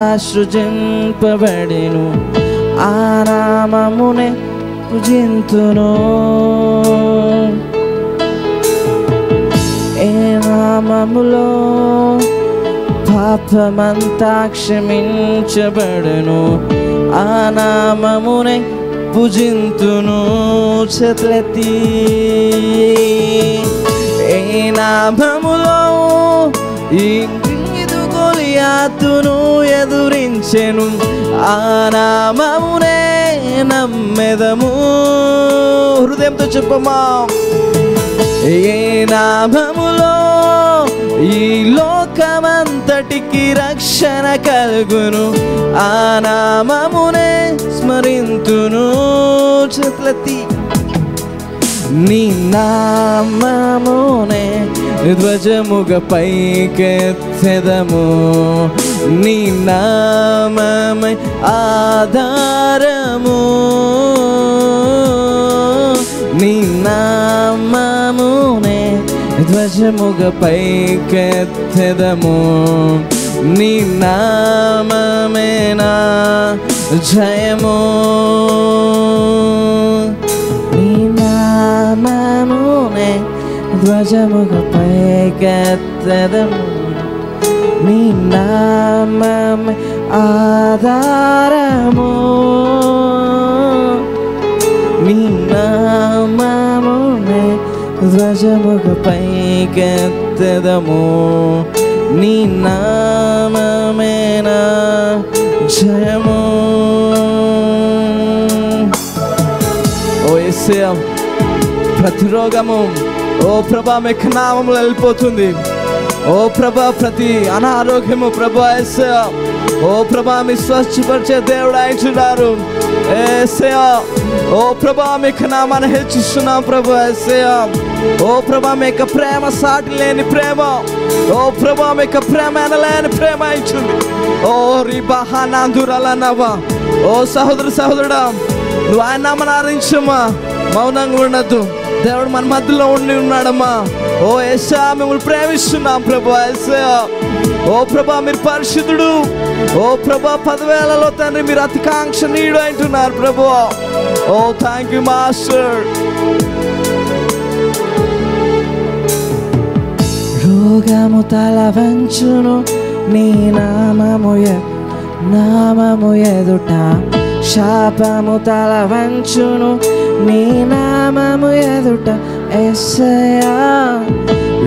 సృజింపబడెను, ఆ నామమునే పూజింతును. ఏ నామములో పాపమంతా క్షమించబడెను, ఆ నామమునే పూజింతును. చేతులెత్తి ఏ నామములో ఈ గొలియాతును ఎదురించెను, ఆ నామమునే నమ్మెదము. హృదయంతో చెప్పమా. ఏ నామములో ఈ లోకమంతటికి రక్షణ కలుగును, ఆ నామమునే స్మరింతును. చేతులెత్తి నీ నామమునే ధ్వజముగ పైకెత్తెదము, నీ నామమే ఆధారము, నీ నామమునే ధ్వజముగ పైకెత్తెదము, నీ నామమే నా జయము. నీ నామమునే ధ్వజముగ పైకెత్తెదము, నీ నామమే ఆధారము, నీ నామమునే ధ్వజముగ పైకెత్తెదము, నీ నామమే నా జయము. ఓ యేసయ్యా, ప్రతి రోగము ఓ ప్రభా మీ నామములో వెళ్ళిపోతుంది. ఓ ప్రభా ప్రతి అనారోగ్యము ప్రభా యేసయ్యా, ఓ ప్రభా మీ స్వస్థపరిచే దేవుడు అయించున్నారు యేసయ్యా. ఓ ప్రభా మీ నామాన్ని హెచ్చిస్తున్నాం ప్రభా యేసయ్యా. ఓ ప్రభా మీ యొక్క ప్రేమ సాటి లేని ప్రేమ, ఓ ప్రభా మీ యొక్క ప్రేమ అనలేని ప్రేమ ఇచ్చింది. ఓ రిబాహానందురలనవా. ఓ సహోదరుడా, నువ్వు ఆయన నామని ఆరాధించమ్మా, మౌనంగా ఉండద్దు. దేవుడు మన మధ్యలో ఉండి ఉన్నాడమ్మా. ఓ యేసయ్యా, మిమ్మల్ని ప్రేమిస్తున్నాం ప్రభా యేసయ్యా. ఓ ప్రభా మీరు పరిశుద్ధుడు. ఓ ప్రభా 10,000లలో తండ్రి మీరు అతి కాంక్షణీయుడు అంటున్నారు ప్రభు. ఓ థ్యాంక్ యూ మాస్టర్. రోగము తల వంచును నీ నామము ఎదుట, శాపము తల వంచును నీ నామము ఎదుట యేసయ్యా.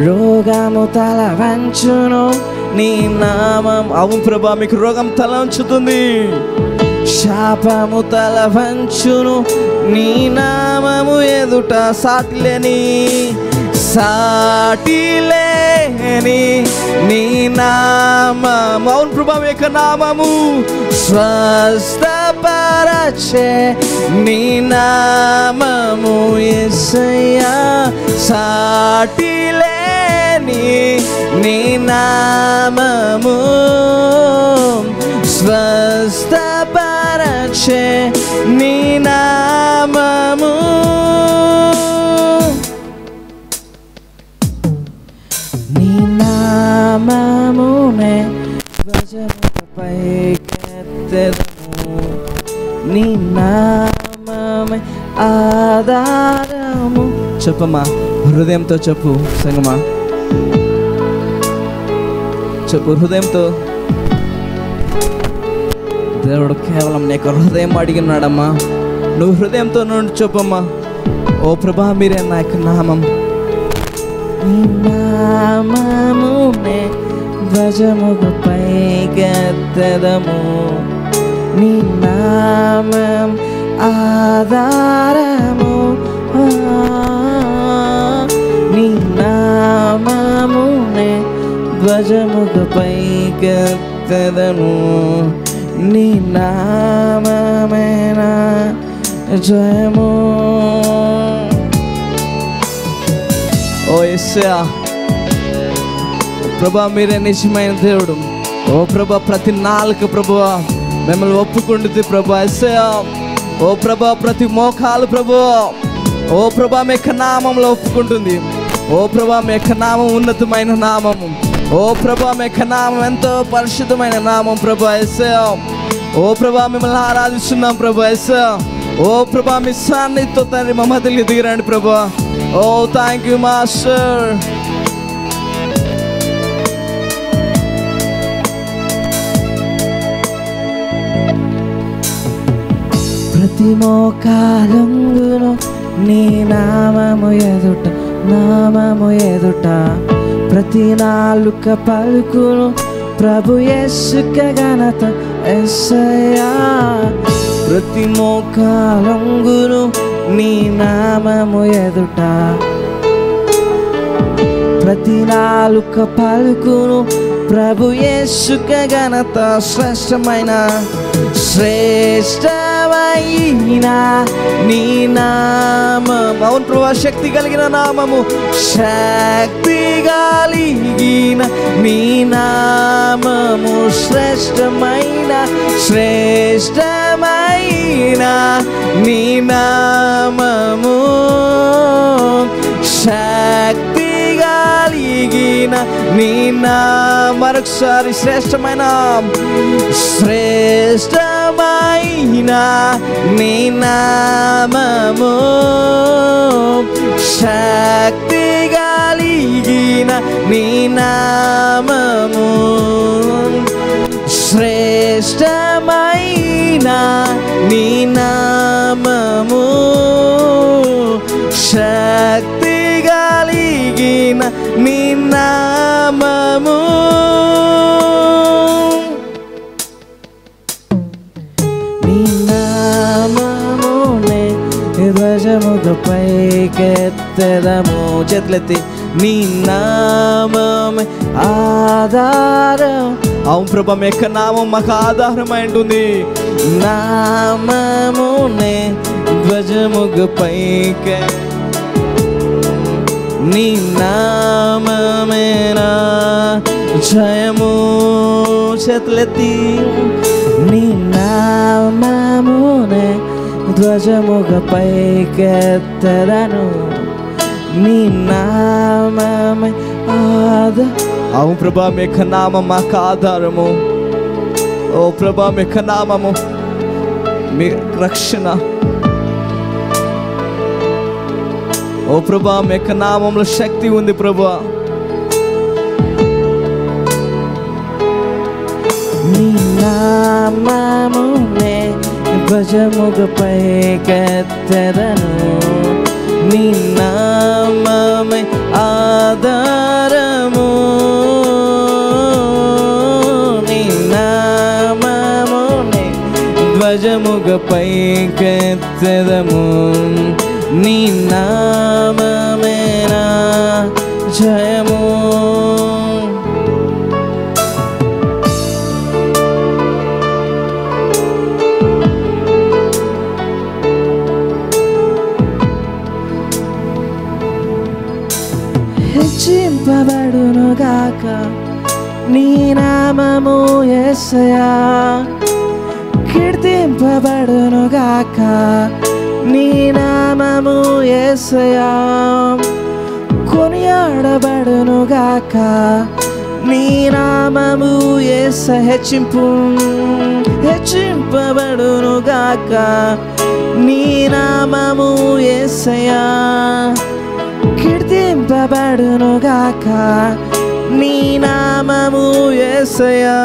రోగము తల వంచును నీ నామం. అవును ప్రభా, మీకు రోగం తల వంచుతుంది. శాపము తల వంచును నీ నామము ఎదుట, సాటిలేని నీ నామము. అవును ప్రభా, మీ యొక్క నామము స్వస్థపరచే నీ నామము యేసయ్యా. సాటిలేని నీ నామము స్వస్థపరచే నీ నామము. నీ నామమునే ధ్వజముగ పైకెత్తెదము, నీ నామమే ఆధారము. చెప్పమ్మా, హృదయంతో చెప్పు సంగమా, చెప్పు హృదయంతో. దేవుడు కేవలం నీకు హృదయం అడిగినాడమ్మా. నువ్వు హృదయంతో నుండి చెప్పమ్మా. ఓ ప్రభా మీరే నా యొక్క నామం. నీ నామమునే ధ్వజముగ పైకెత్తెదము, నీ నామం ఆధారము, నీ నామమునే ధ్వజముగ పైకెత్తెదము, నీ నామమే నా జయము. ఓ యేసయ్యా, ప్రభా మీరే నిజమైన దేవుడు. ఓ ప్రభా ప్రతి నాలుక ప్రభువా మిమ్మల్ని ఒప్పుకుంటుంది ప్రభా యేసయ్యా. ఓ ప్రభా ప్రతి మోకాలు ప్రభువా ఓ ప్రభా మీ యొక్క నామంలో ఒప్పుకుంటుంది. ఓ ప్రభా మీ యొక్క నామం ఉన్నతమైన నామము. ఓ ప్రభా మీ యొక్క నామం ఎంతో పరిశుద్ధమైన నామం ప్రభా యేసయ్యా. ఓ ప్రభా మిమ్మల్ని ఆరాధిస్తున్నాం ప్రభా యేసయ్యా. ఓ ప్రభా మీ సన్నిధితో తండ్రి మా మధ్యలో దిగిరండి ప్రభా. ఓ థ్యాంక్ యూ మాస్టర్. ప్రతి మోకాలంగును నీ నామము ఎదుట, నామము ఎదుట, ప్రతి నాలుక పలుకును ప్రభు యేసుకే ఘనత యేసయ్యా. ప్రతి మోకాలంగును నీ నామము ఎదుట, ప్రతి నాలుక పలుకును ప్రభు యేసుకే ఘనత. శ్రేష్టమైన శ్రేష్టమైన నీ నామం. అవును ప్రభా, శక్తి కలిగిన నామము, శక్తి కలిగిన నీ నామము. శ్రేష్టమైన శ్రేష్టమైన నీ నామము, శక్తి కలిగిన నీ నామం. మరొకసారి శ్రేష్టమైన శ్రేష్టమైన నీ నామము, శక్తి కలిగిన నీ నామము. శ్రేష్టమైన నీ నామము, శక్తి కలిగిన నీ నామము. నీ నామమునే ధ్వజముపై కెత్తెదము. చేతులెత్తి నీ నామమే ఆధారం. అవును ప్రభా, మీ యొక్క నామం మాకు ఆధారమై ఉంటుంది. నామమునే ధ్వజముపై నీ నామమేనా జయము. చేతులెత్తి నీ నామమునే ధ్వజముపై కెత్తెదను. నీ నామమే అవును ప్రభా, మీ యొక్క నామం మాకు ఆధారము. ఓ ప్రభా, మీ యొక్క నామము మీ రక్షణ. ఓ ప్రభా, మీ యొక్క నామంలో శక్తి ఉంది ప్రభా. నీ నామమునే ధ్వజముపై కెత్తెదను. నీ నామమే ఆధారము. నీ నామమునే ధ్వజముపై కెత్తెదము. నీ నామమేనా జయము. హెచ్చింపబడును గాక నీ నామము యేసయ్యా. కీర్తింపబడును గాక నీ నామము యేసయ్యా. కొనియాడబడును గాక నీ నామము యేసయ్యా. హెచ్చింపబడును గాక నీ నామము యేసయ్యా. కీర్తింపబడును గాక నీ నామము యేసయ్యా.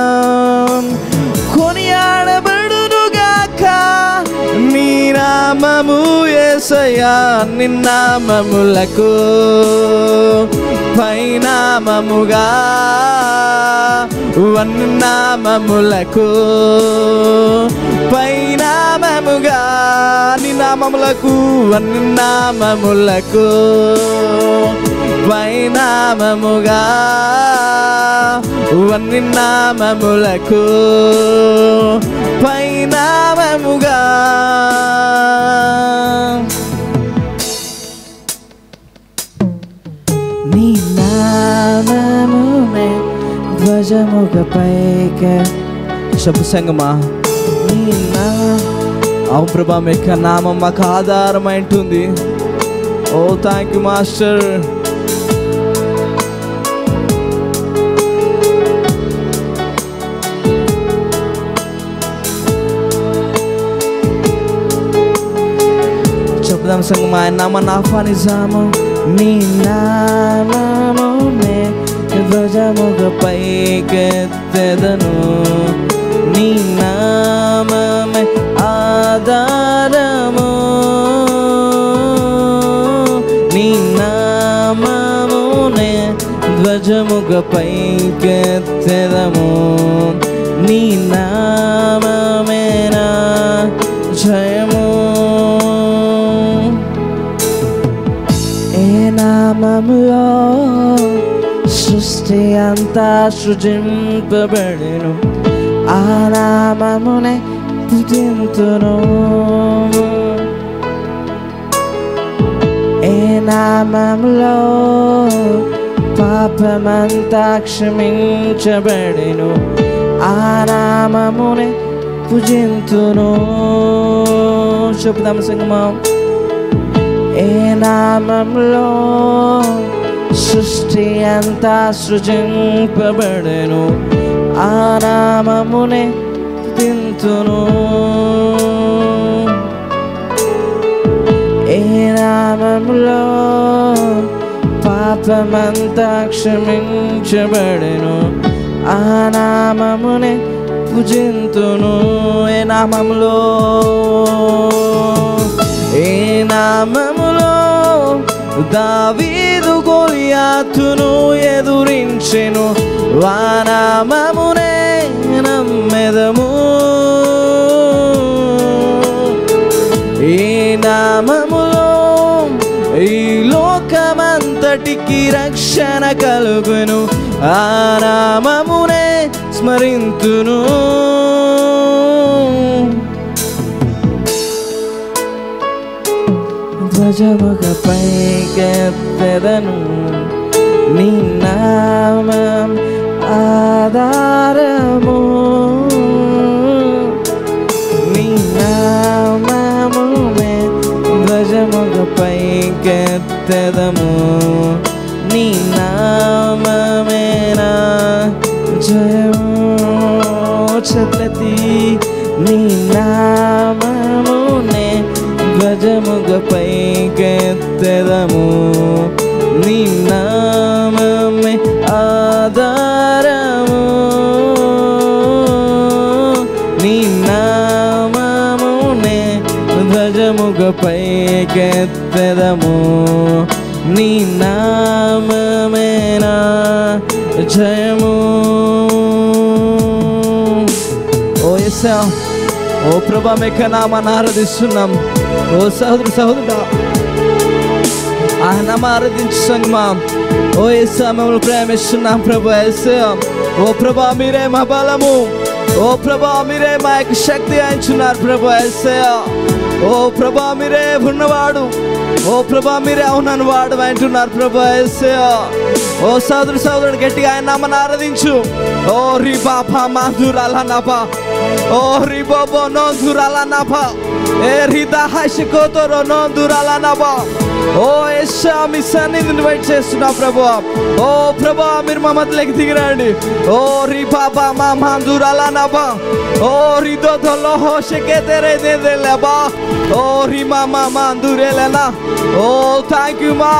కొనియాడబడును గాక నీ నామము యేసయ్యా. నీ నామములకు పైనామముగా వన్ని నామములకు పైనామముగా నీ నామములకు వన్ని నామములకు పైనామముగా వన్ని నామములకు పైనామముగా. నీ నామమునే ధ్వజముపై శుభ సంగమా. నీ అవును ప్రభా, మీ యొక్క నామం మాకు ఆధారమై ఉంటుంది. ఓ థ్యాంక్ యూ మాస్టర్. చెప్దాం సంగం, ఆయన నామాన్ని ఆహ్వానించాము. నీ నామమునే ధ్వజముగా పైకెత్తెదను, నీ నామమే ఆధారము, నీ నామమునే ధ్వజముగా పైకెత్తెదము, నీ నామమే నా జయము. ఏ నామములో సృష్టి అంతా సృజింపబడెను, ఆ నామమునే స్తుతింతును. ఏ నామములో పాపమంతా క్షమించబడెను, ఆ నామమునే పూజింతును. చెప్దాం సంగమం, ఏ నామములో సృష్టి అంతా సృజింపబడెను, ఆ నామమునే స్తుతింతును. ఏ నామములో పాపమంతా క్షమించబడెను, ఆ నామమునే పూజింతును. ఏ నామములో, ఏ నామములో దావీదు గొలియాతును ఎదురించెను, ఆ నామమునే నమ్మెదము. ఏ నామములో ఈ లోకమంతటికి రక్షణ కలుగును, ఆ నామమునే స్మరింతును. ధ్వజముగా పైకెత్తెదను, నీ నామం ఆధారము, నీ నామమునే ధ్వజముగా పైకెత్తెదము, నీ నామమే నా జయము. చల్లతి నీ నామమునే ధ్వజముగా పైకెత్తెదము, నీ నామమే ఆధారము, నీ నామమునే ధ్వజముగా పైకెత్తెదము, నీ నామమే నా జయము. ఓ యేసయ్యా, ఓ ప్రభా, మేక నామాన్ని ఆరాధిస్తున్నాం. ఓ సహోదరు సహోదరుడా, ఆ నామాన్ని ఆరాధించు సంగమా. ఓ యేసయ్యా, మిమ్మల్ని ప్రేమిస్తున్నాం ప్రభా. యేసయ్యా, ఓ ప్రభా, మీరే మా బలము, ఓ ప్రభా, మీరే మా యొక్క శక్తి అంటున్నారు ప్రభా. యేసయ్యా, ఓ ప్రభా, మీరే ఉన్నవాడు, ఓ ప్రభా, మీరే అవునను వాడు అంటున్నారు ప్రభా. యేసయ్యా, ఓ సోదరు సోదరుడు, గట్టిగా ఆయన నామాన్ని ఆరాధించు. ఓ రి బాబా మాధురాల నభా, ఓ రి బాబో నోందురాల నభా, ఏ రిదా హైషకోతోరో నోందురాల నభా. ఓ యేసయ్యా, మీ సన్నిధిని వెయిట్ చేస్తున్నా ప్రభువా. ఓ ప్రభువా, మీరు మా మధ్యలోకి దిగిరండి. ఓ రి బాబా మా మాధురాల నభా, ఓ రిదో దొలో హోషకే తెరే దే దే లబా, ఓ రి మామా మాందురేలనా. ఓ థ్యాంక్ యూ మా